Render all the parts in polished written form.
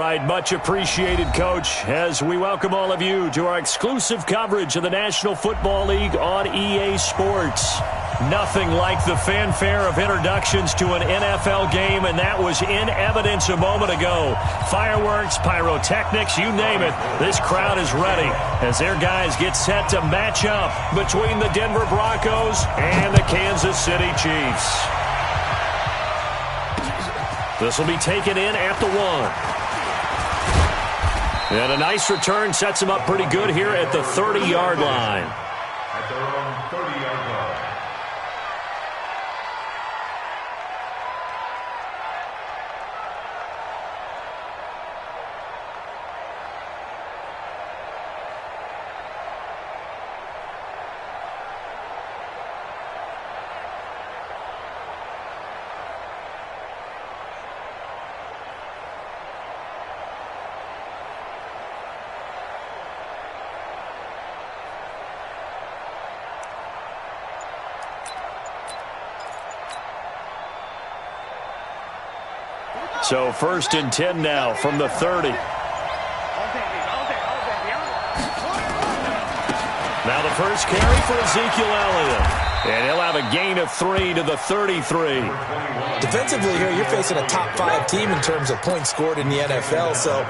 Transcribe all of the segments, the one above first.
right, much appreciated, Coach, as we welcome all of you to our exclusive coverage of the National Football League on EA Sports. Nothing like the fanfare of introductions to an NFL game, and that was in evidence a moment ago. Fireworks, pyrotechnics, you name it, this crowd is ready as their guys get set to match up between the Denver Broncos and the Kansas City Chiefs. This will be taken in at the 1. And a nice return sets him up pretty good here at the 30-yard line. At their own 30-yard line. So 1st and 10 now from the 30. Now the first carry for Ezekiel Elliott. And he'll have a gain of 3 to the 33. Defensively here, you're facing a top 5 team in terms of points scored in the NFL. So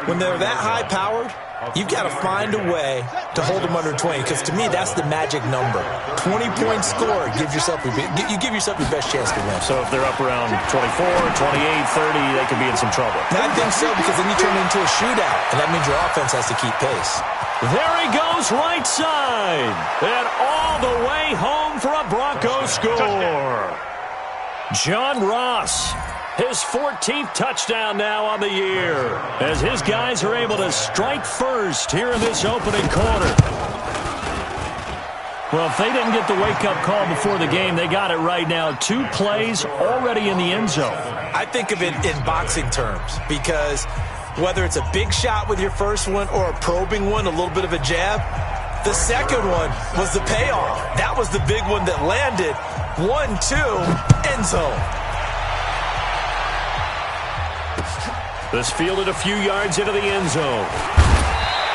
when they're that high-powered, you've got to find a way to hold them under 20, because to me, that's the magic number. 20 points scored, you give yourself your best chance to win. So if they're up around 24, 28, 30, they could be in some trouble. I think so, because then you turn it into a shootout, and that means your offense has to keep pace. There he goes right side, and all the way home for a Broncos score. John Ross, his 14th touchdown now on the year, as his guys are able to strike first here in this opening quarter. Well, if they didn't get the wake-up call before the game, they got it right now. 2 plays already in the end zone. I think of it in boxing terms, because whether it's a big shot with your first one or a probing one, a little bit of a jab, the second one was the payoff. That was the big one that landed. 1-2, end zone. This fielded a few yards into the end zone.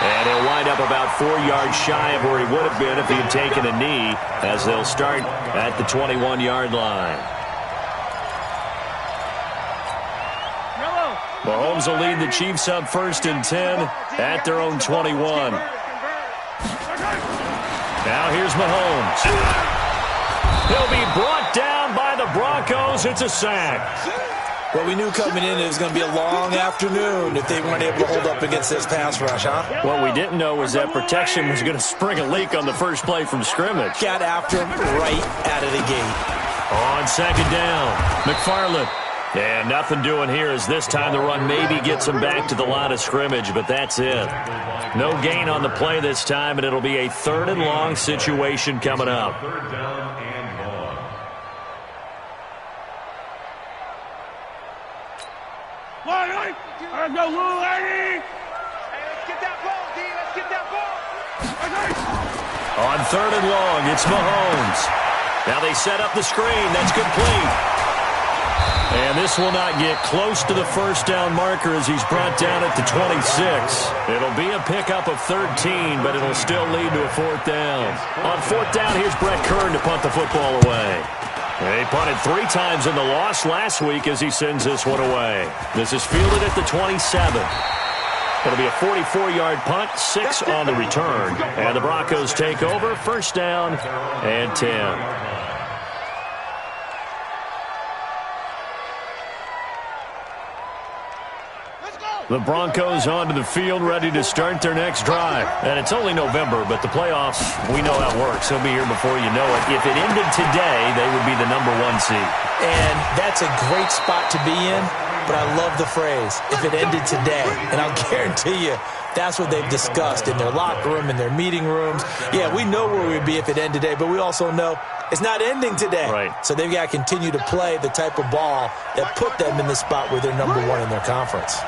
And he'll wind up about 4 yards shy of where he would have been if he had taken a knee, as they'll start at the 21-yard line. Mahomes will lead the Chiefs up 1st and 10 at their own 21. Now here's Mahomes. He'll be brought down by the Broncos. It's a sack. Well, we knew coming in it was going to be a long afternoon if they weren't able to hold up against this pass rush, huh? What we didn't know was that protection was going to spring a leak on the first play from scrimmage. Got after him right out of the gate. On 2nd down, McFarland. And nothing doing here as this time the run maybe gets him back to the line of scrimmage, but that's it. No gain on the play this time, and it'll be a 3rd and long situation coming up. 3rd down and long. Let's go, little lady! Hey, let's get that ball, D. Let's get that ball. On 3rd and long, it's Mahomes. Now they set up the screen. That's complete. And this will not get close to the first down marker as he's brought down at the 26. It'll be a pickup of 13, but it'll still lead to a 4th down. On 4th down, here's Brett Kern to punt the football away. They punted 3 times in the loss last week as he sends this one away. This is fielded at the 27. It'll be a 44-yard punt, 6 on the return. And the Broncos take over, 1st down and 10. The Broncos onto the field, ready to start their next drive. And it's only November, but the playoffs, we know how it works. They'll be here before you know it. If it ended today, they would be the number 1 seed. And that's a great spot to be in, but I love the phrase, if it ended today. And I'll guarantee you, that's what they've discussed in their locker room, in their meeting rooms. Yeah, we know where we'd be if it ended today, but we also know it's not ending today. Right. So they've got to continue to play the type of ball that put them in the spot where they're number 1 in their conference.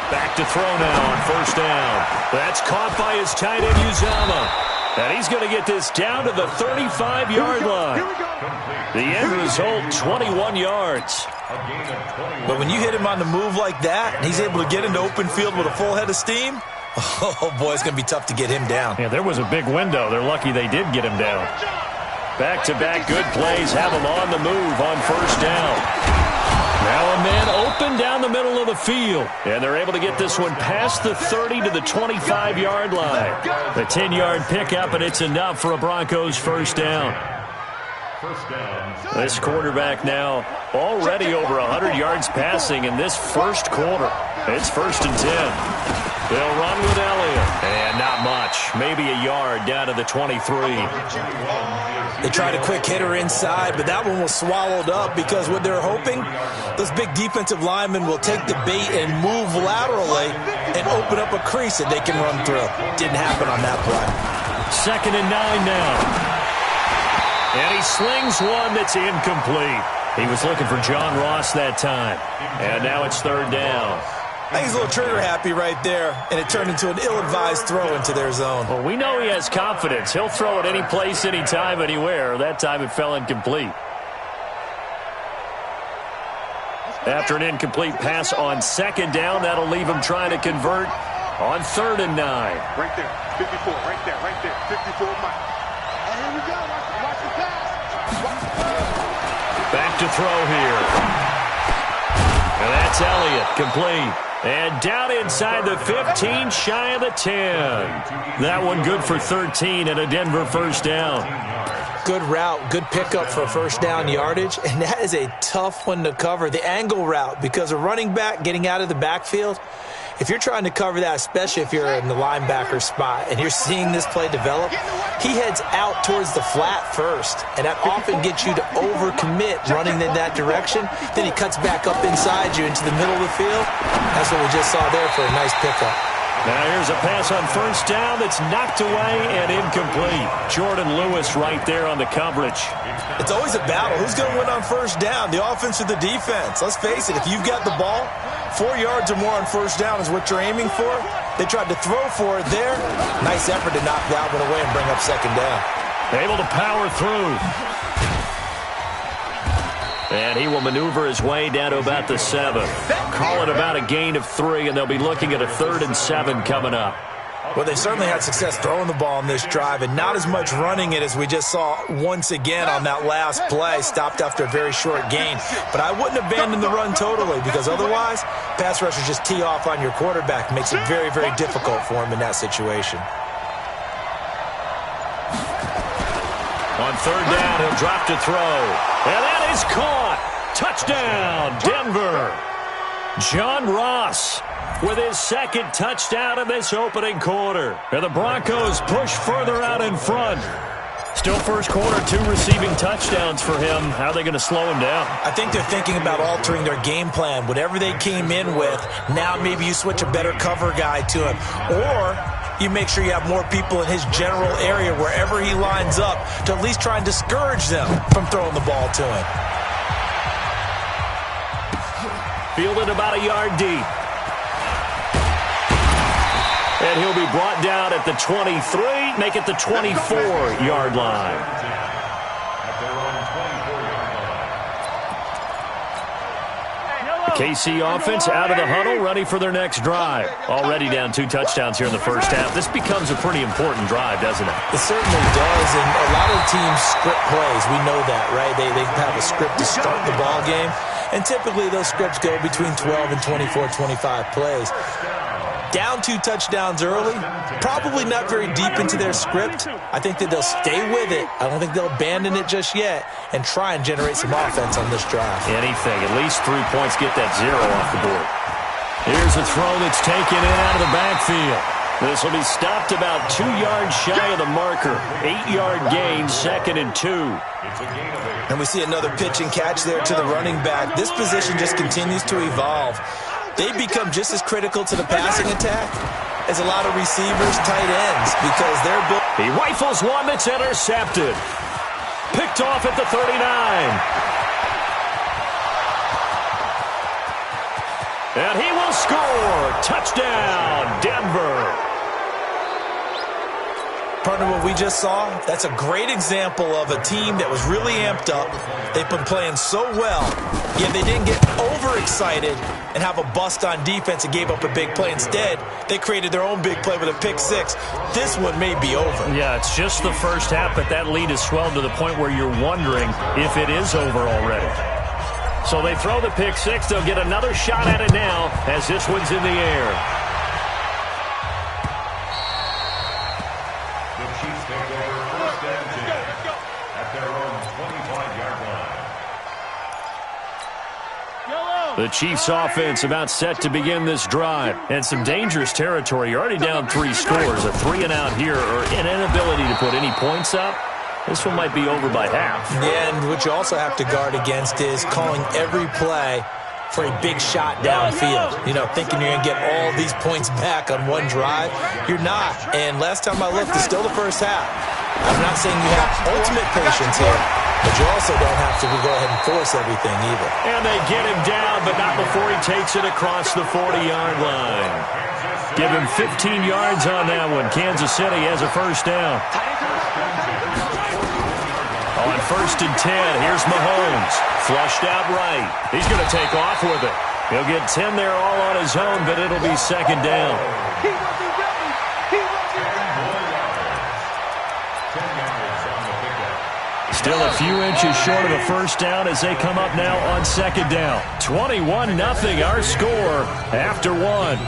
Back to throw now on 1st down. That's caught by his tight end, Uzama. And he's going to get this down to the 35-yard line. The end result, 21 yards. But when you hit him on the move like that, and he's able to get into open field with a full head of steam, oh, boy, it's going to be tough to get him down. Yeah, there was a big window. They're lucky they did get him down. Back-to-back good plays have him on the move on first down. Now a man open down the middle of the field. And they're able to get this one past the 30 to the 25-yard line. The 10-yard pickup, and it's enough for a Broncos first down. This quarterback now already over 100 yards passing in this first quarter. It's 1st and 10. They'll run with Elliott. And not much. Maybe a yard down to the 23. They tried a quick hitter inside, but that one was swallowed up because what they're hoping, those big defensive linemen will take the bait and move laterally and open up a crease that they can run through. Didn't happen on that play. 2nd and 9 now. And he slings one that's incomplete. He was looking for John Ross that time. And now it's 3rd down. I think he's a little trigger happy right there, and it turned into an ill-advised throw into their zone. Well, we know he has confidence. He'll throw it any place, anytime, anywhere. That time it fell incomplete. After an incomplete pass on 2nd down, that'll leave him trying to convert on 3rd and 9. Right there, 54, right there, 54 Mike. And here we go, watch the pass. Back to throw here. And that's Elliott, complete. And down inside the 15, shy of the 10. That one good for 13 and a Denver first down. Good route, good pickup for first down yardage, and that is a tough one to cover. The angle route, because a running back getting out of the backfield, if you're trying to cover that, especially if you're in the linebacker spot and you're seeing this play develop, he heads out towards the flat first, and that often gets you to overcommit running in that direction. Then he cuts back up inside you into the middle of the field. That's what we just saw there for a nice pickup. Now here's a pass on first down that's knocked away and incomplete. Jordan Lewis right there on the coverage. It's always a battle. Who's going to win on first down, the offense or the defense? Let's face it, if you've got the ball, 4 yards or more on first down is what you're aiming for. They tried to throw for it there. Nice effort to knock that one away and bring up 2nd down. Able to power through. And he will maneuver his way down to about the 7. Call it about a gain of 3, and they'll be looking at a 3rd and 7 coming up. Well, they certainly had success throwing the ball in this drive and not as much running it as we just saw once again on that last play. Stopped after a very short gain. But I wouldn't abandon the run totally, because otherwise, pass rushers just tee off on your quarterback. Makes it very, very difficult for him in that situation. On 3rd down, he'll drop to throw. And that is caught. Touchdown, Denver. John Ross with his 2nd touchdown in this opening quarter. And the Broncos push further out in front. Still first quarter, 2 receiving touchdowns for him. How are they going to slow him down? I think they're thinking about altering their game plan. Whatever they came in with, now maybe you switch a better cover guy to him. Or you make sure you have more people in his general area wherever he lines up to at least try and discourage them from throwing the ball to him. Fielded about a yard deep. And he'll be brought down at the 23, make it the 24-yard line. KC offense out of the huddle, ready for their next drive. Already down 2 touchdowns here in the first half. This becomes a pretty important drive, doesn't it? It certainly does, and a lot of teams script plays. We know that, right? They have a script to start the ball game, and typically those scripts go between 12 and 24, 25 plays. Down 2 touchdowns early, probably not very deep into their script. I think that they'll stay with it. I don't think they'll abandon it just yet and try and generate some offense on this drive. Anything, at least 3 points, get that 0 off the board. Here's a throw that's taken in out of the backfield. This will be stopped about 2 yards shy of the marker. 8-yard gain, 2nd and 2. And we see another pitch and catch there to the running back. This position just continues to evolve. They become just as critical to the passing attack as a lot of receivers, tight ends, because they're built. He rifles one that's intercepted. Picked off at the 39. And he will score. Touchdown, Denver. Partner, what we just saw, that's a great example of a team that was really amped up. They've been playing so well, yet they didn't get overexcited and have a bust on defense and gave up a big play. Instead, they created their own big play with a pick six. This one may be over. Yeah, it's just the first half, but that lead has swelled to the point where you're wondering if it is over already. So they throw the pick six. They'll get another shot at it now as this one's in the air. The Chiefs take over first and 10 at their own 25-yard line. The Chiefs offense about set to begin this drive. And some dangerous territory. You're already down 3 scores. A 3-and-out here or an inability to put any points up. This one might be over by half. Yeah, and what you also have to guard against is calling every play for a big shot downfield. You know, thinking you're going to get all these points back on one drive. You're not. And last time I looked, it's still the first half. I'm not saying you have ultimate patience here, but you also don't have to go ahead and force everything either. And they get him down, but not before he takes it across the 40-yard line. Give him 15 yards on that one. Kansas City has a first down. On first and 10, here's Mahomes. Flushed out right. He's going to take off with it. He'll get 10 there all on his own, but it'll be second down. He wasn't ready. He wasn't ready. Still a few inches short of a first down as they come up now on second down. 21-0 our score after one.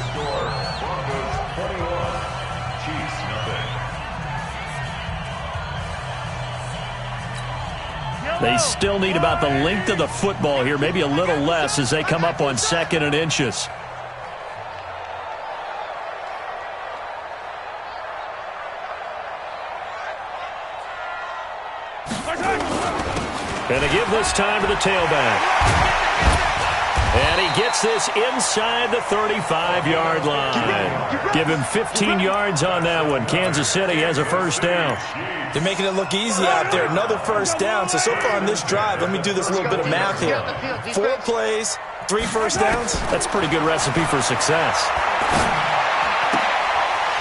They still need about the length of the football here, maybe a little less as they come up on second and inches. And they give this time to the tailback. And he gets this inside the 35-yard line. Give him 15 yards on that one. Kansas City has a first down. They're making it look easy out there. Another first down. So far on this drive, let me do this little bit of math here. 4 plays, 3 first downs. That's a pretty good recipe for success.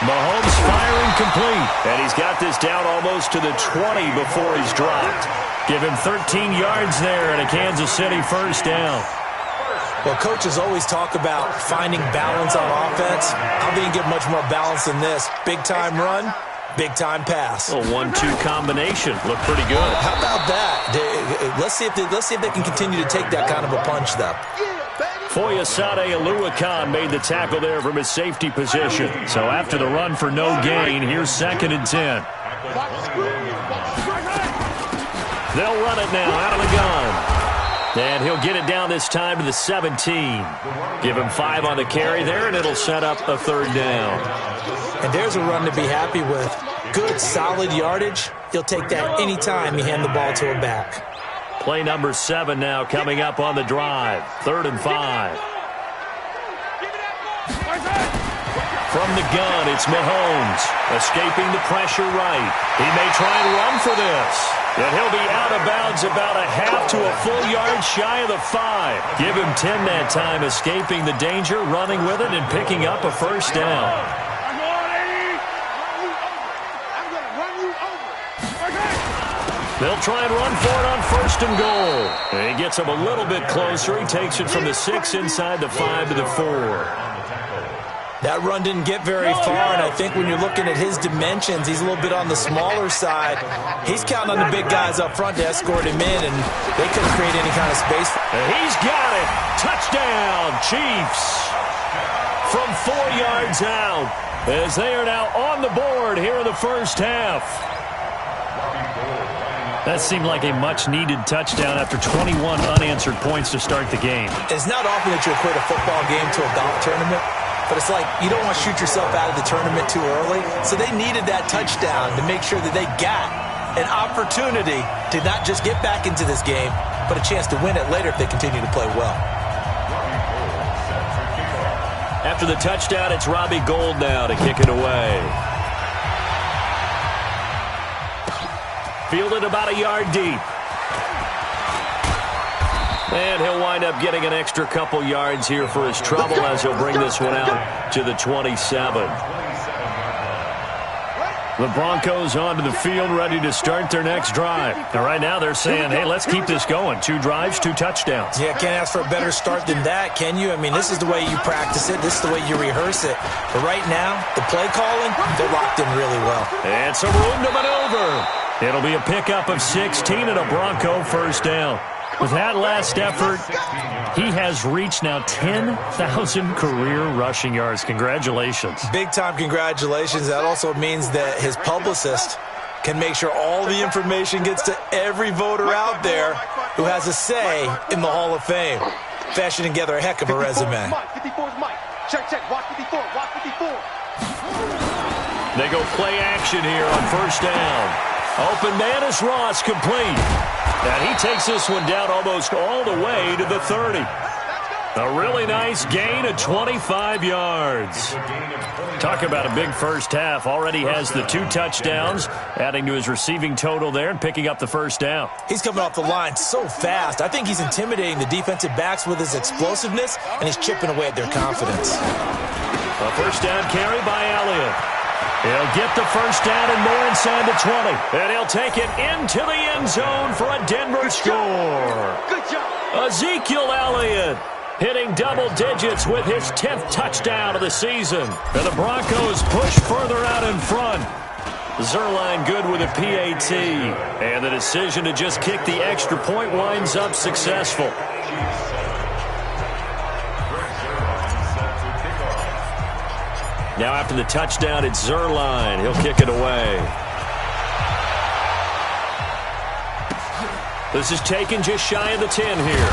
Mahomes firing complete. And he's got this down almost to the 20 before he's dropped. Give him 13 yards there and a Kansas City first down. Well, coaches always talk about finding balance on offense. I think you get much more balance than this. Big-time run, big-time pass. A 1-2 combination. Look pretty good. How about that? Let's see if they can continue to take that kind of a punch, though. Foyesade Oluwakan made the tackle there from his safety position. So after the run for no gain, here's second and 10. They'll run it now out of the gun. And he'll get it down this time to the 17. Give him 5 on the carry there, and it'll set up a third down. And there's a run to be happy with. Good, solid yardage. He'll take that any time you hand the ball to him back. Play number 7 now coming up on the drive. 3rd and 5. From the gun, it's Mahomes. Escaping the pressure right. He may try and run for this. And he'll be out of bounds about a half to a full yard shy of the 5. Give him 10 that time, escaping the danger, running with it, and picking up a first down. They'll try and run for it on first and goal. And he gets him a little bit closer. He takes it from the 6 inside the 5 to the 4. That run didn't get very far, and I think when you're looking at his dimensions, he's a little bit on the smaller side. He's counting on the big guys up front to escort him in, and they couldn't create any kind of space. And he's got it. Touchdown, Chiefs. From 4 yards out, as they are now on the board here in the first half. That seemed like a much-needed touchdown after 21 unanswered points to start the game. It's not often that you equate a football game to a golf tournament. But it's like you don't want to shoot yourself out of the tournament too early. So they needed that touchdown to make sure that they got an opportunity to not just get back into this game, but a chance to win it later if they continue to play well. After the touchdown, it's Robbie Gould now to kick it away. Fielded about a yard deep. And he'll wind up getting an extra couple yards here for his trouble as he'll bring this one out to the 27. The Broncos onto the field, ready to start their next drive. And right now they're saying, hey, let's keep this going. 2 drives, 2 touchdowns. Yeah, can't ask for a better start than that, can you? I mean, this is the way you practice it. This is the way you rehearse it. But right now, the play calling, they're locked in really well. And some room to maneuver. It'll be a pickup of 16 and a Bronco first down. With that last effort, he has reached now 10,000 career rushing yards. Congratulations. Big-time congratulations. That also means that his publicist can make sure all the information gets to every voter out there who has a say in the Hall of Fame. Fashioning together a heck of a resume. 54's Mike. Check. Watch 54. Watch 54. They go play action here on first down. Open man is Ross, complete. And he takes this one down almost all the way to the 30. A really nice gain of 25 yards. Talk about a big first half. Already has the 2 touchdowns, adding to his receiving total there and picking up the first down. He's coming off the line so fast. I think he's intimidating the defensive backs with his explosiveness, and he's chipping away at their confidence. A first down carry by Elliott. He'll get the first down and more inside the 20. And he'll take it into the end zone for a Denver score. Good job. Ezekiel Elliott hitting double digits with his 10th touchdown of the season. And the Broncos push further out in front. Zuerlein good with a PAT. And the decision to just kick the extra point winds up successful. Now after the touchdown, it's Zuerlein. He'll kick it away. This is taken just shy of the 10 here.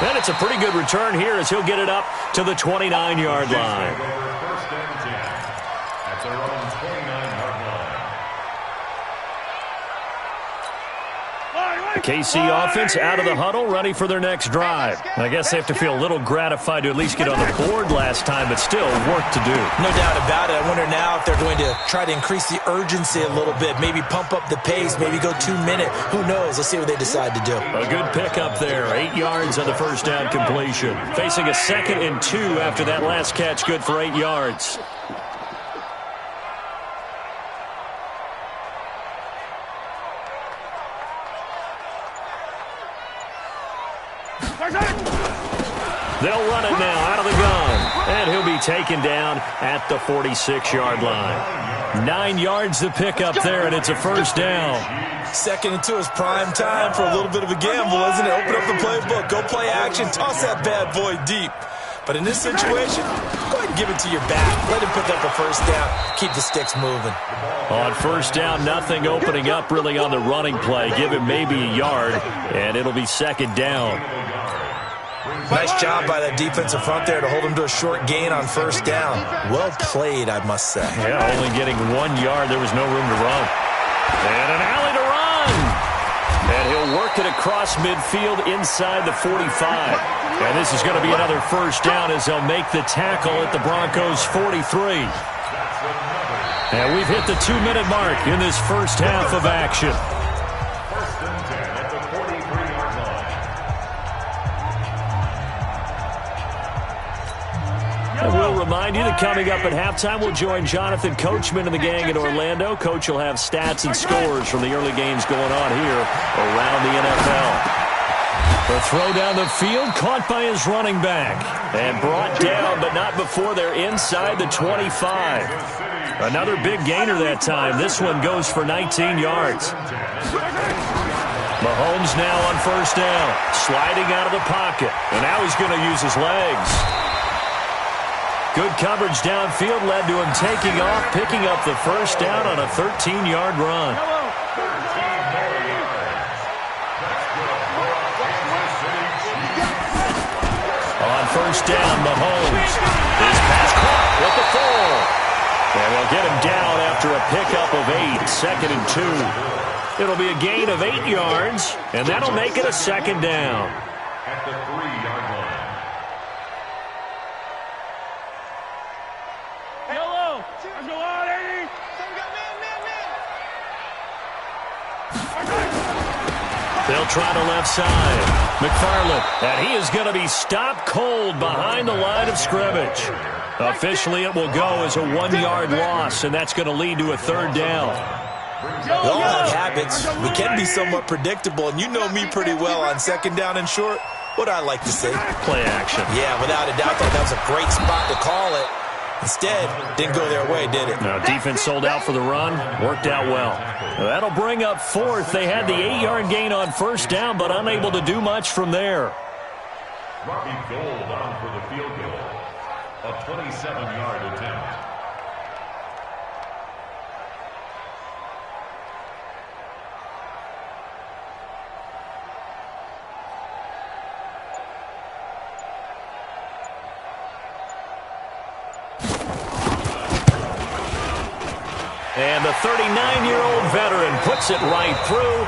And it's a pretty good return here as he'll get it up to the 29-yard line. First and 10 at their own 29-yard line. The KC offense out of the huddle, ready for their next drive. I guess they have to feel a little gratified to at least get on the board last time, but still work to do. No doubt about it. I wonder now if they're going to try to increase the urgency a little bit, maybe pump up the pace, maybe go 2-minute. Who knows? Let's see what they decide to do. A good pickup there. 8 yards on the first down completion. Facing a 2nd and 2 after that last catch, good for 8 yards. They'll run it now out of the gun. And he'll be taken down at the 46-yard line. 9 yards to pick up there, and it's a first down. 2nd and 2 is prime time for a little bit of a gamble, isn't it? Open up the playbook, go play action, toss that bad boy deep. But in this situation, go ahead and give it to your back. Let him pick up a first down. Keep the sticks moving. On first down, nothing opening up really on the running play. Give him maybe a yard, and it'll be 2nd down. Nice job by that defensive front there to hold him to a short gain on first down. Well played, I must say. Yeah, only getting 1 yard. There was no room to run. And an alley to run. And he'll work it across midfield inside the 45. And this is going to be another first down as they'll make the tackle at the Broncos' 43. And we've hit the 2-minute mark in this first half of action. First and 10 at the 43-yard line. And we'll remind you that coming up at halftime, we'll join Jonathan Coachman and the gang in Orlando. Coach will have stats and scores from the early games going on here around the NFL. The throw down the field, caught by his running back. And brought down, but not before they're inside the 25. Another big gainer that time. This one goes for 19 yards. Mahomes now on first down, sliding out of the pocket. And now he's going to use his legs. Good coverage downfield led to him taking off, picking up the first down on a 13-yard run. On first down, Mahomes. His pass caught with the fall. And they'll get him down after a pickup of 8, 2nd and 2. It'll be a gain of 8 yards, and that'll make it a 2nd down. At the 3-yard line. Yellow. Let's go on, 80. They'll try the left side. McFarland, and he is going to be stopped cold behind the line of scrimmage. Officially, it will go as a 1-yard loss, and that's going to lead to a third down. We all have habits. We can be somewhat predictable, and you know me pretty well on second down and short. What I like to say? Play action. Yeah, without a doubt, that was a great spot to call it. Instead, didn't go their way, did it? No, defense sold out for the run. Worked out well. Now, that'll bring up fourth. They had the 8-yard gain on first down, but unable to do much from there. Robbie Gould on for the field goal. A 27-yard attempt. And the 39-year-old veteran puts it right through.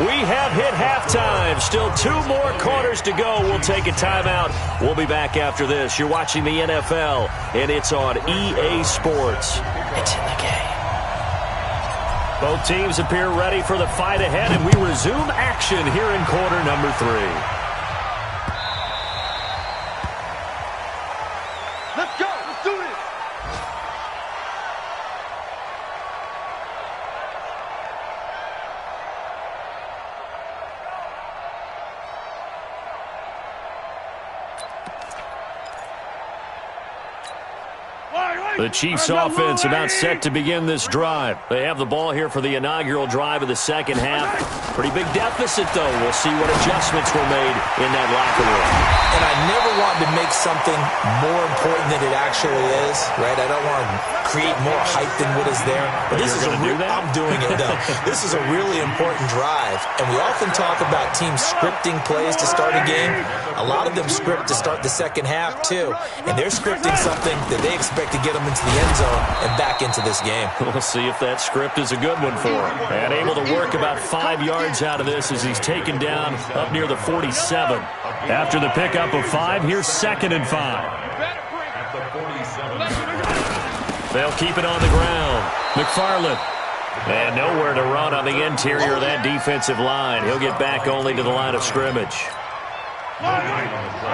We have hit halftime. Still 2 more quarters to go. We'll take a timeout. We'll be back after this. You're watching the NFL, and it's on EA Sports. It's in the game. Both teams appear ready for the fight ahead, and we resume action here in quarter number 3. Let's go. Let's do this. The Chiefs offense about set to begin this drive. They have the ball here for the inaugural drive of the second half. Pretty big deficit, though. We'll see what adjustments were made in that locker room. And I never want to make something more important than it actually is, right? I don't want to create more hype than what is there. But this is I'm doing it, though. This is a really important drive. And we often talk about teams scripting plays to start a game. A lot of them script to start the second half, too. And they're scripting something that they expect to get them into the end zone and back into this game. We'll see if that script is a good one for him. And able to work about 5 yards out of this as he's taken down up near the 47. After the pickup of 5, here's 2nd and 5. They'll keep it on the ground. McFarland. And nowhere to run on the interior of that defensive line. He'll get back only to the line of scrimmage.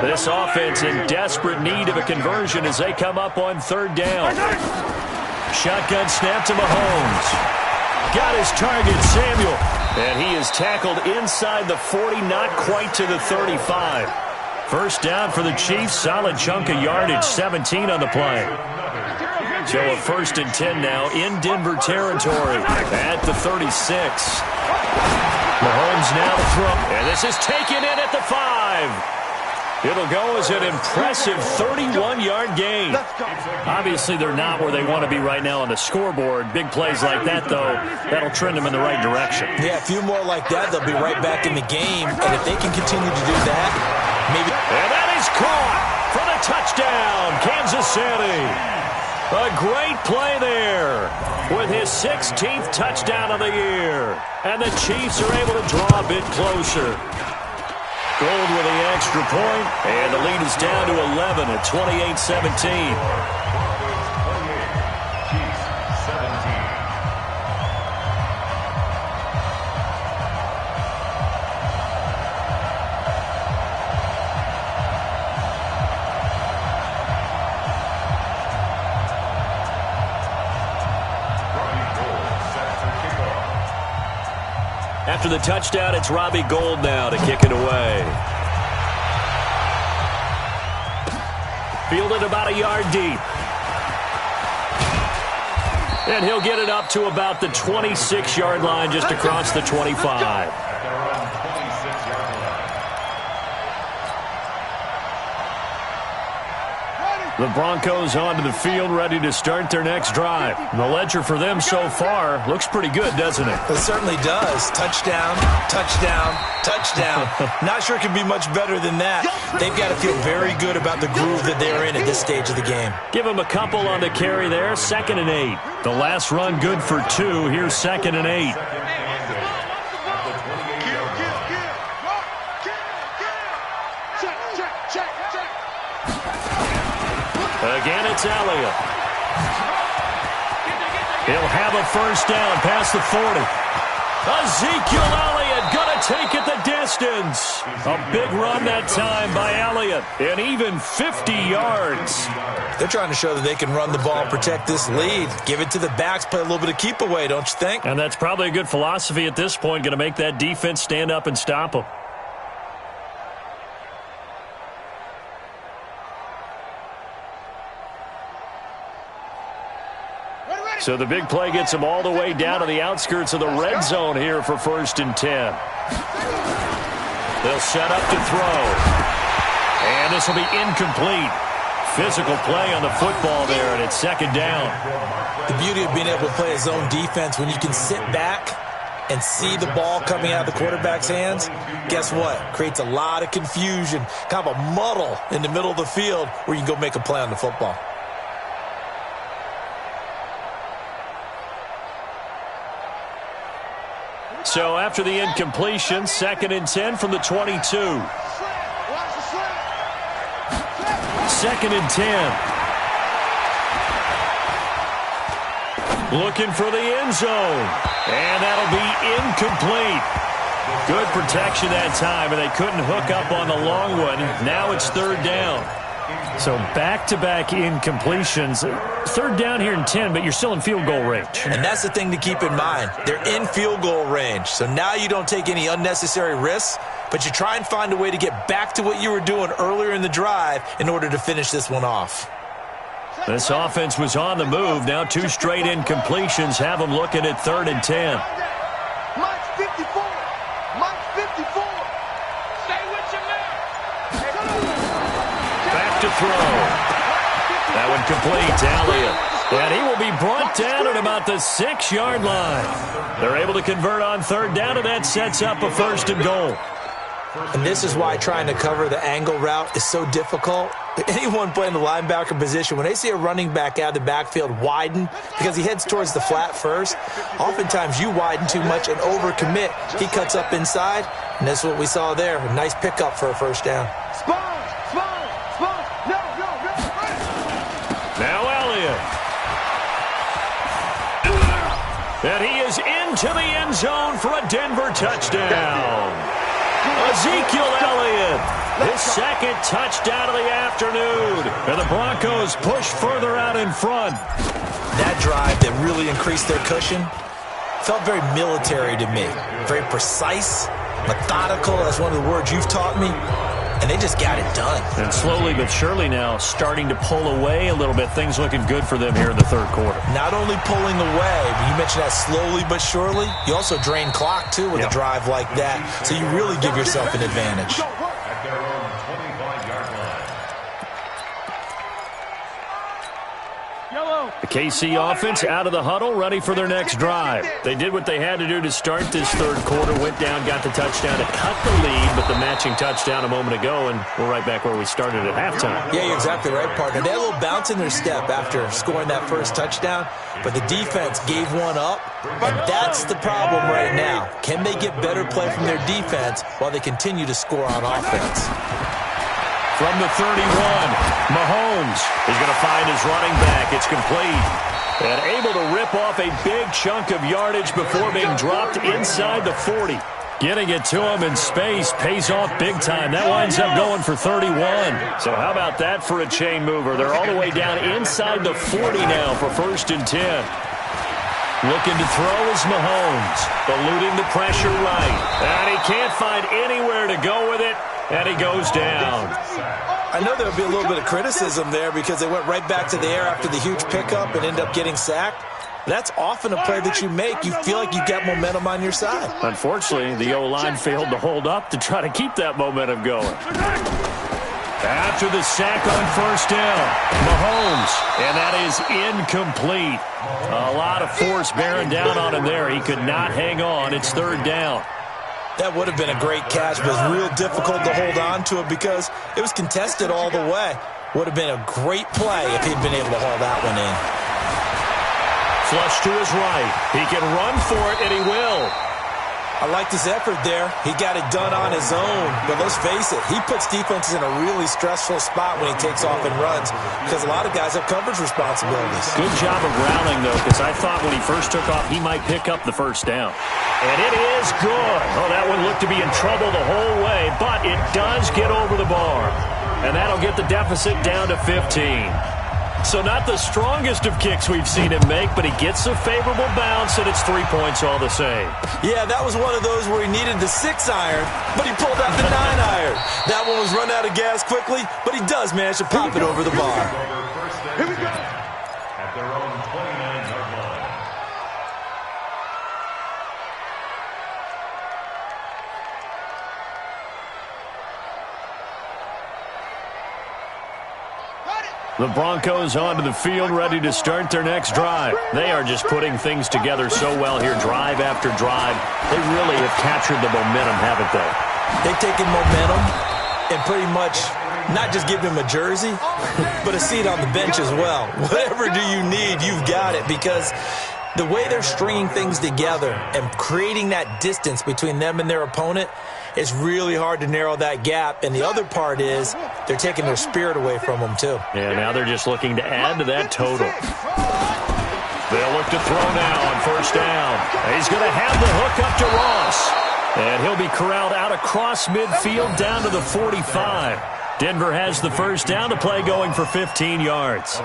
This offense in desperate need of a conversion as they come up on 3rd down. Shotgun snap to Mahomes. Got his target, Samuel. And he is tackled inside the 40, not quite to the 35. First down for the Chiefs. Solid chunk of yardage, 17 on the play. So a 1st and 10 now in Denver territory at the 36. Mahomes now to throw. And this is taken in at the 5. It'll go as an impressive 31-yard gain. Obviously, they're not where they want to be right now on the scoreboard. Big plays like that, though, that'll trend them in the right direction. Yeah, a few more like that, they'll be right back in the game. And if they can continue to do that, maybe... And that is caught for the touchdown, Kansas City. A great play there with his 16th touchdown of the year. And the Chiefs are able to draw a bit closer. Gould with the extra point, and the lead is down to 11 at 28-17. After the touchdown, it's Robbie Gould now to kick it away. Fielded about a yard deep. And he'll get it up to about the 26-yard line just across the 25. The Broncos onto the field, ready to start their next drive. The ledger for them so far looks pretty good, doesn't it? It certainly does. Touchdown, touchdown, touchdown. Not sure it can be much better than that. They've got to feel very good about the groove that they're in at this stage of the game. Give them a couple on the carry there. 2nd and 8. The last run good for 2. Here's 2nd and 8. Again, it's Elliott. He'll have a first down past the 40. Ezekiel Elliott going to will take it the distance. A big run that time by Elliott, and even 50 yards. They're trying to show that they can run the ball and protect this lead. Give it to the backs, play a little bit of keep away, don't you think? And that's probably a good philosophy at this point, going to make that defense stand up and stop them. So the big play gets them all the way down to the outskirts of the red zone here for 1st and 10. They'll set up to throw. And this will be incomplete. Physical play on the football there, and it's 2nd down. The beauty of being able to play a zone defense when you can sit back and see the ball coming out of the quarterback's hands, guess what? Creates a lot of confusion, kind of a muddle in the middle of the field where you can go make a play on the football. So after the incompletion, 2nd and 10 from the 22. 2nd and 10. Looking for the end zone. And that'll be incomplete. Good protection that time, and they couldn't hook up on the long one. Now it's 3rd down. So back-to-back incompletions. 3rd down here in 10, but you're still in field goal range. And that's the thing to keep in mind. They're in field goal range. So now you don't take any unnecessary risks, but you try and find a way to get back to what you were doing earlier in the drive in order to finish this one off. This offense was on the move. Now 2 straight incompletions have them looking at 3rd and 10. Mike's 54. Mike's 54. Stay with your man. Back to throw. That one complete to Elliott. And he will be brought down at about the 6-yard line. They're able to convert on 3rd down, and that sets up a 1st and goal. And this is why trying to cover the angle route is so difficult. Anyone playing the linebacker position, when they see a running back out of the backfield widen because he heads towards the flat first, oftentimes you widen too much and overcommit. He cuts up inside, and that's what we saw there. A nice pickup for a 1st down. Now Elliott. And he is into the end zone for a Denver touchdown. Ezekiel Elliott, his 2nd touchdown of the afternoon. And the Broncos push further out in front. That drive that really increased their cushion felt very military to me. Very precise, methodical. That's one of the words you've taught me. And they just got it done. And slowly but surely now starting to pull away a little bit. Things looking good for them here in the 3rd quarter. Not only pulling away, but you mentioned that slowly but surely. You also drain clock, too, with a drive like that. So you really give yourself an advantage. At their own 25-yard line. The KC offense out of the huddle, ready for their next drive. They did what they had to do to start this 3rd quarter, went down, got the touchdown to cut the lead, but the matching touchdown a moment ago, and we're right back where we started at halftime. Yeah, you're exactly right, partner. They had a little bounce in their step after scoring that first touchdown, but the defense gave one up, and that's the problem right now. Can they get better play from their defense while they continue to score on offense? From the 31, Mahomes is going to find his running back. It's complete. And able to rip off a big chunk of yardage before being dropped inside the 40. Getting it to him in space pays off big time. That winds up going for 31. So how about that for a chain mover? They're all the way down inside the 40 now for 1st and 10. Looking to throw is Mahomes. Eluding the pressure right. And he can't find anywhere to go with it. And he goes down. I know there'll be a little bit of criticism there because they went right back to the air after the huge pickup and end up getting sacked. That's often a play that you make. You feel like you've got momentum on your side. Unfortunately, the O-line failed to hold up to try to keep that momentum going. After the sack on 1st down, Mahomes, and that is incomplete. A lot of force bearing down on him there. He could not hang on. It's 3rd down. That would have been a great catch, but it was real difficult to hold on to it because it was contested all the way. Would have been a great play if he'd been able to haul that one in. Flush to his right. He can run for it, and he will. I liked his effort there. He got it done on his own. But let's face it, he puts defenses in a really stressful spot when he takes off and runs because a lot of guys have coverage responsibilities. Good job of rallying, though, because I thought when he first took off, he might pick up the first down. And it is good. Oh, that one looked to be in trouble the whole way, but it does get over the bar. And that'll get the deficit down to 15. So not the strongest of kicks we've seen him make, but he gets a favorable bounce, and it's 3 points all the same. Yeah, that was one of those where he needed the 6-iron, but he pulled out the 9-iron. That one was run out of gas quickly, but he does manage to pop it over the bar. Here we go. At their own 29-yard line. The Broncos onto the field, ready to start their next drive. They are just putting things together so well here, drive after drive. They really have captured the momentum, haven't they? They've taken momentum and pretty much not just give him a jersey, but a seat on the bench as well. Whatever do you need, you've got it, because the way they're stringing things together and creating that distance between them and their opponent, it's really hard to narrow that gap. And the other part is they're taking their spirit away from them, too. Yeah, now they're just looking to add to that total. They'll look to throw now on first down. He's going to have the hook up to Ross. And he'll be corralled out across midfield down to the 45. Denver has the first down, to play going for 15 yards.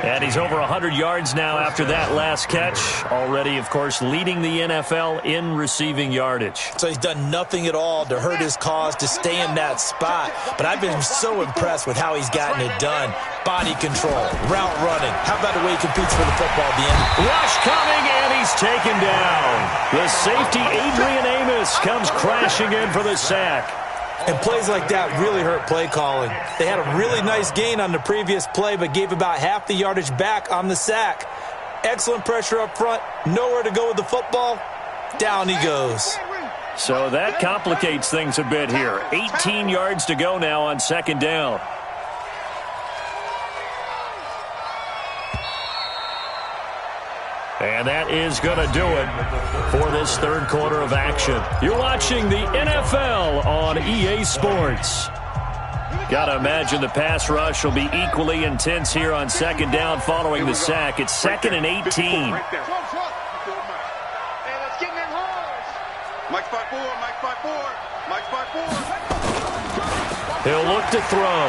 And he's over 100 yards now after that last catch. Already, of course, leading the NFL in receiving yardage. So he's done nothing at all to hurt his cause, to stay in that spot. But I've been so impressed with how he's gotten it done. Body control, route running. How about the way he competes for the football at the end? Rush coming, and he's taken down. The safety, Adrian Amos, comes crashing in for the sack. And plays like that really hurt play calling. They had a really nice gain on the previous play, but gave about half the yardage back on the sack. Excellent pressure up front. Nowhere to go with the football. Down he goes. So that complicates things a bit here. 18 yards to go now on second down. And that is going to do it for this third quarter of action. You're watching the NFL on EA Sports. Got to imagine the pass rush will be equally intense here on second down following the sack. It's 2nd and 18. Mike 5-4, Mike 5-4, Mike 5-4. He'll look to throw.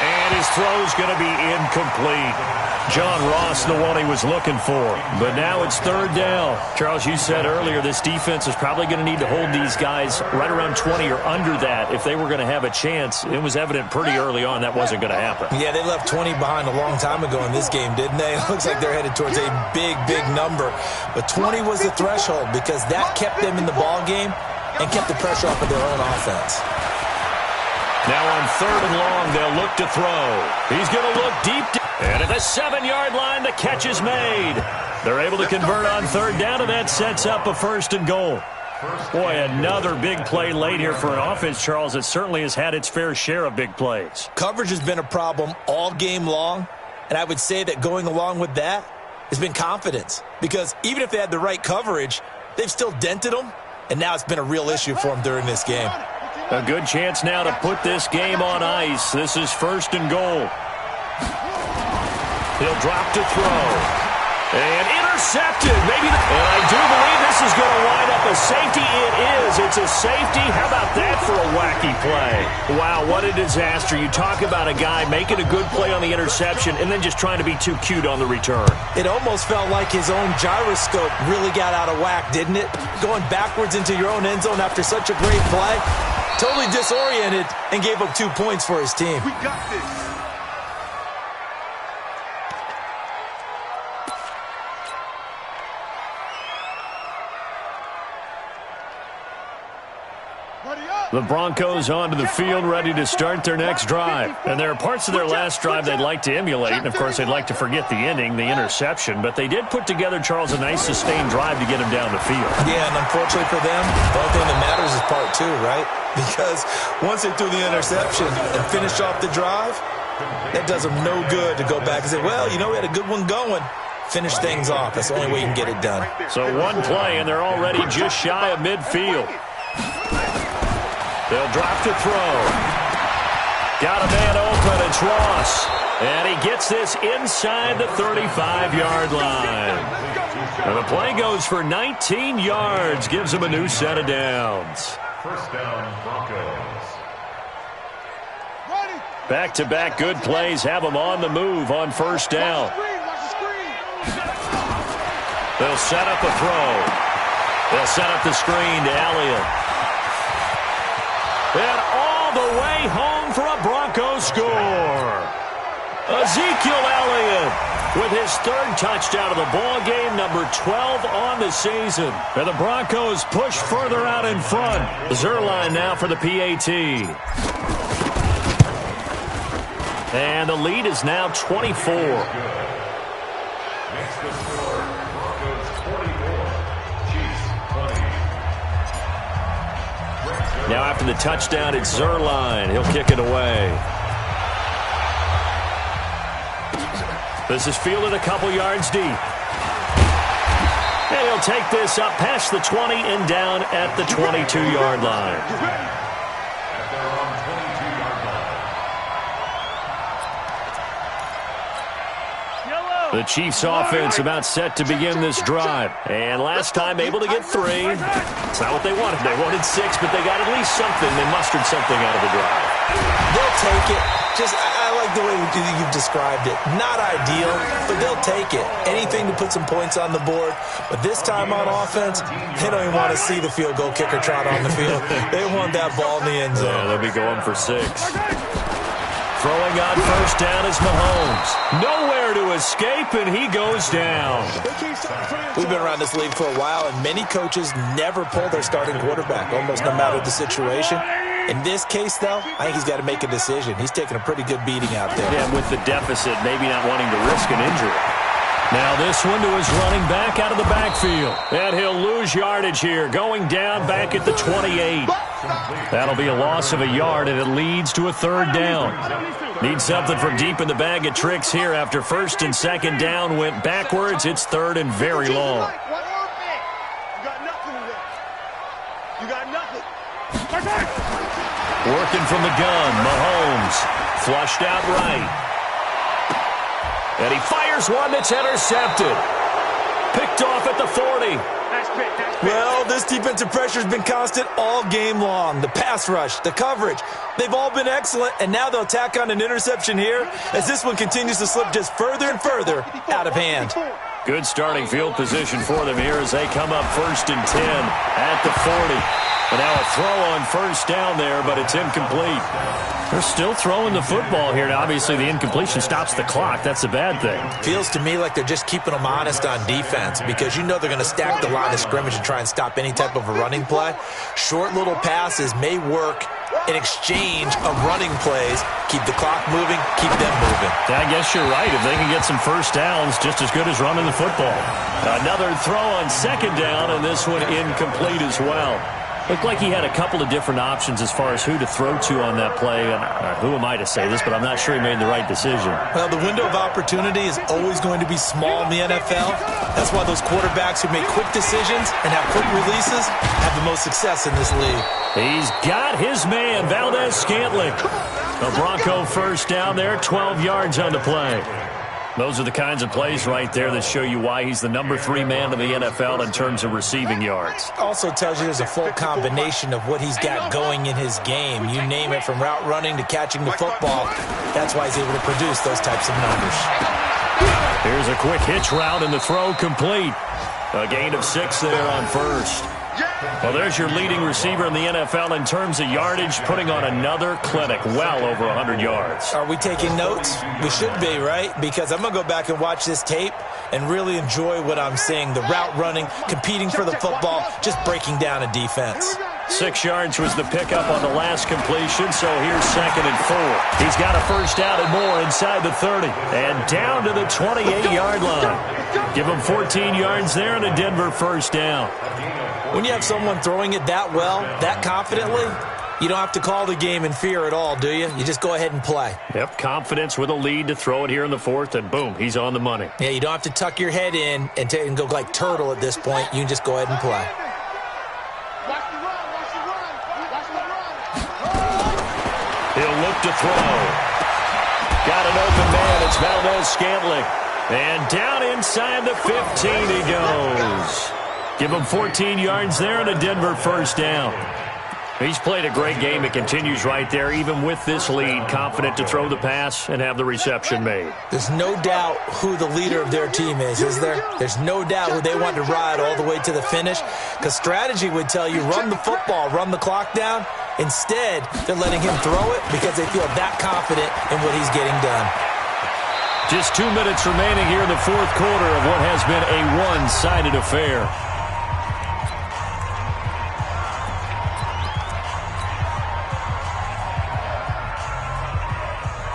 And his throw's going to be incomplete. John Ross, the one he was looking for. But now it's third down. Charles, you said earlier this defense is probably going to need to hold these guys right around 20 or under that if they were going to have a chance. It was evident pretty early on that wasn't going to happen. Yeah, they left 20 behind a long time ago in this game, didn't they? It looks like they're headed towards a big, big number. But 20 was the threshold because that kept them in the ball game and kept the pressure off of their own offense. Now on third and long, they'll look to throw. He's going to look deep. And at the 7-yard line, the catch is made. They're able to convert on third down, and that sets up a first and goal. Boy, another big play late here for an offense, Charles, that certainly has had its fair share of big plays. Coverage has been a problem all game long, and I would say that going along with that has been confidence. Because even if they had the right coverage, they've still dented them, and now it's been a real issue for them during this game. A good chance now to put this game on ice. This is first and goal. He'll drop to throw. And intercepted. And I do believe this is going to wind up a safety. It is. It's a safety. How about that for a wacky play? Wow, what a disaster. You talk about a guy making a good play on the interception and then just trying to be too cute on the return. It almost felt like his own gyroscope really got out of whack, didn't it? Going backwards into your own end zone after such a great play. Totally disoriented and gave up 2 points for his team. We got this. The Broncos onto the field, ready to start their next drive. And there are parts of their last drive they'd like to emulate. And, of course, they'd like to forget the ending, the interception. But they did put together, Charles, a nice sustained drive to get him down the field. Yeah, and unfortunately for them, the only thing that matters is part two, right? Because once they threw the interception and finished off the drive, that does them no good to go back and say, well, you know, we had a good one going. finish things off. That's the only way you can get it done. So one play, and they're already just shy of midfield. They'll drop to throw. Got a man open. It's Ross. And he gets this inside the 35-yard line. And the play goes for 19 yards. Gives him a new set of downs. First down, Broncos. Back-to-back good plays have them on the move on first down. They'll set up a throw. They'll set up the screen to Elliott. And all the way home for a Broncos score. Ezekiel Elliott with his third touchdown of the ball game, number 12 on the season. And the Broncos push further out in front. Zerline now for the PAT. And the lead is now 24. Makes the score, Broncos 24, Chiefs 20. Now after the touchdown, it's Zerline. He'll kick it away. This is fielded a couple yards deep. And he'll take this up past the 20 and down at the 22-yard line. At their own 22-yard line. The Chiefs offense about set to begin this drive. And last time able to get 3. It's not what they wanted. They wanted 6, but they got at least something. They mustered something out of the drive. They'll take it. I like the way you've described it. Not ideal, but they'll take it. Anything to put some points on the board. But this time on offense, they don't even want to see the field goal kicker trot on the field. They want that ball in the end zone. Yeah, they'll be going for 6. Throwing on first down is Mahomes. Nowhere to escape, and he goes down. We've been around this league for a while, and many coaches never pull their starting quarterback, almost no matter the situation. In this case, though, I think he's got to make a decision. He's taking a pretty good beating out there. Yeah, with the deficit, maybe not wanting to risk an injury. Now this one to his running back out of the backfield. And he'll lose yardage here, going down back at the 28. That'll be a loss of a yard, and it leads to a third down. Need something from deep in the bag of tricks here after first and second down went backwards. It's third and very long. You got nothing today. You got nothing. Working from the gun, Mahomes flushed out right. And he fires one that's intercepted. Picked off at the 40. Well, this defensive pressure has been constant all game long. The pass rush, the coverage, they've all been excellent, and now they'll tack on an interception here as this one continues to slip just further and further out of hand. Good starting field position for them here as they come up first and 10 at the 40. And now a throw on first down there, but it's incomplete. They're still throwing the football here. Now, obviously, the incompletion stops the clock. That's a bad thing. Feels to me like they're just keeping them honest on defense because you know they're going to stack the line of scrimmage and try and stop any type of a running play. Short little passes may work in exchange of running plays. Keep the clock moving, keep them moving. I guess you're right. If they can get some first downs, just as good as running the football. Another throw on second down, and this one incomplete as well. Looked like he had a couple of different options as far as who to throw to on that play. And who am I to say this, but I'm not sure he made the right decision. Well, the window of opportunity is always going to be small in the NFL. That's why those quarterbacks who make quick decisions and have quick releases have the most success in this league. He's got his man, Valdez-Scantling. A Bronco first down there, 12 yards on the play. Those are the kinds of plays right there that show you why he's the number 3 man in the NFL in terms of receiving yards. Also tells you there's a full combination of what he's got going in his game. You name it, from route running to catching the football. That's why he's able to produce those types of numbers. Here's a quick hitch route and the throw complete. A gain of 6 there on first. Well, there's your leading receiver in the NFL in terms of yardage, putting on another clinic, well over 100 yards. Are we taking notes? We should be, right? Because I'm going to go back and watch this tape and really enjoy what I'm seeing. The route running, competing for the football, just breaking down a defense. 6 yards was the pickup on the last completion, so here's second and 4. He's got a first down and more inside the 30. And down to the 28-yard line. Give him 14 yards there and a Denver first down. When you have someone throwing it that well, that confidently, You don't have to call the game in fear at all, do you? You just go ahead and play. Yep, confidence with a lead to throw it here in the fourth, and boom, he's on the money. Yeah, you don't have to tuck your head in and go like turtle at this point. You can just go ahead and play. He'll look to throw. Got an open man. It's Valdez-Scantling. And down inside the 15 he goes. Give him 14 yards there and a Denver first down. He's played a great game. It continues right there, even with this lead, confident to throw the pass and have the reception made. There's no doubt who the leader of their team is there? There's no doubt who they want to ride all the way to the finish, because strategy would tell you run the football, run the clock down. Instead, they're letting him throw it because they feel that confident in what he's getting done. Just 2 minutes remaining here in the fourth quarter of what has been a one-sided affair.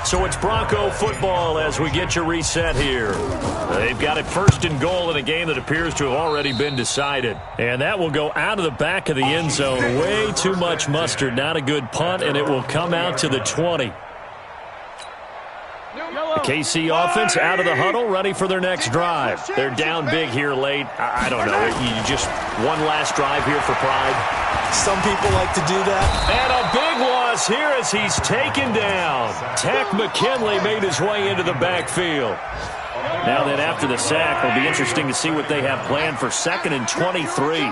So it's Bronco football as we get you reset here. They've got it first and goal in a game that appears to have already been decided. And that will go out of the back of the end zone. Way too much mustard. Not a good punt, and it will come out to the 20. The KC offense out of the huddle, ready for their next drive. They're down big here late. I don't know. You just one last drive here for pride. Some people like to do that. And a big loss here as he's taken down. Tack McKinley made his way into the backfield. Now that after the sack, it'll be interesting to see what they have planned for 2nd and 23.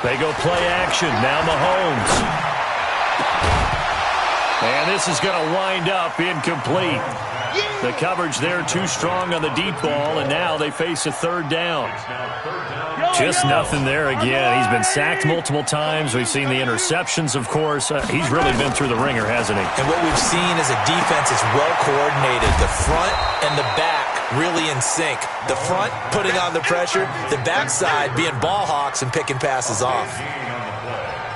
They go play action. Now Mahomes. And this is going to wind up incomplete. The coverage there too strong on the deep ball, and now they face a third down. Just nothing there again. He's been sacked multiple times. We've seen the interceptions, of course. He's really been through the ringer, hasn't he? And what we've seen is a defense that's well coordinated. The front and the back really in sync. The front putting on the pressure, the backside being ball hawks and picking passes off.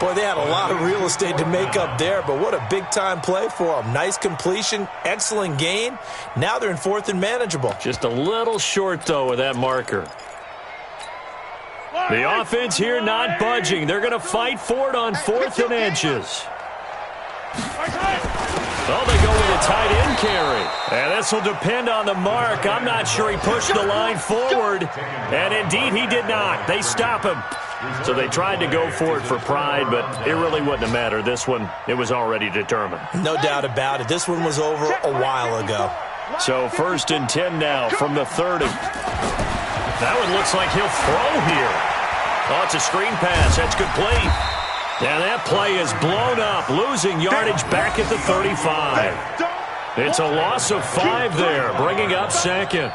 Boy, they had a lot of real estate to make up there, but what a big-time play for them. Nice completion, excellent gain. Now they're in 4th and manageable. Just a little short, though, with that marker. The offense here not budging. They're going to fight for it on 4th and inches. Well, they go with a tight end carry. And this will depend on the mark. I'm not sure he pushed the line forward. And indeed, he did not. They stop him. So they tried to go for it for pride, but it really wouldn't have mattered. This one, it was already determined. No doubt about it. This one was over a while ago. So 1st and 10 now from the 30. That one looks like he'll throw here. Oh, it's a screen pass. That's complete. And that play is blown up, losing yardage back at the 35. It's a loss of 5 there, bringing up 2nd.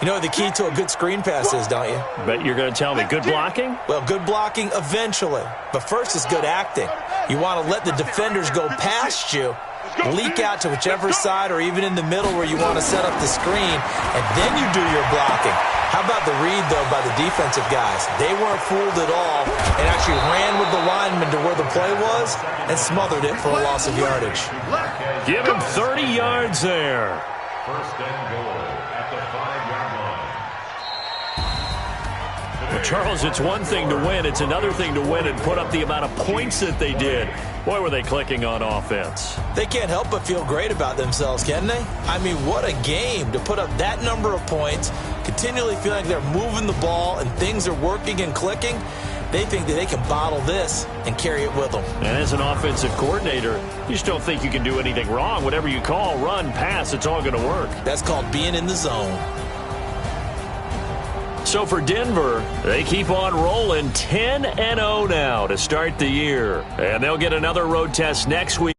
You know what the key to a good screen pass is, don't you? Bet you're going to tell me good blocking? Well, good blocking eventually. But first is good acting. You want to let the defenders go past you, leak out to whichever side or even in the middle where you want to set up the screen, and then you do your blocking. How about the read, though, by the defensive guys? They weren't fooled at all and actually ran with the lineman to where the play was and smothered it for a loss of yardage. Give him 30 yards there. 1st and goal at the 5-yard line. Well, Charles, it's one thing to win. It's another thing to win and put up the amount of points that they did. Boy, were they clicking on offense. They can't help but feel great about themselves, can they? I mean, what a game to put up that number of points, continually feeling like they're moving the ball and things are working and clicking. They think that they can bottle this and carry it with them. And as an offensive coordinator, you just don't think you can do anything wrong. Whatever you call, run, pass, it's all going to work. That's called being in the zone. So for Denver, they keep on rolling 10-0 now to start the year. And they'll get another road test next week.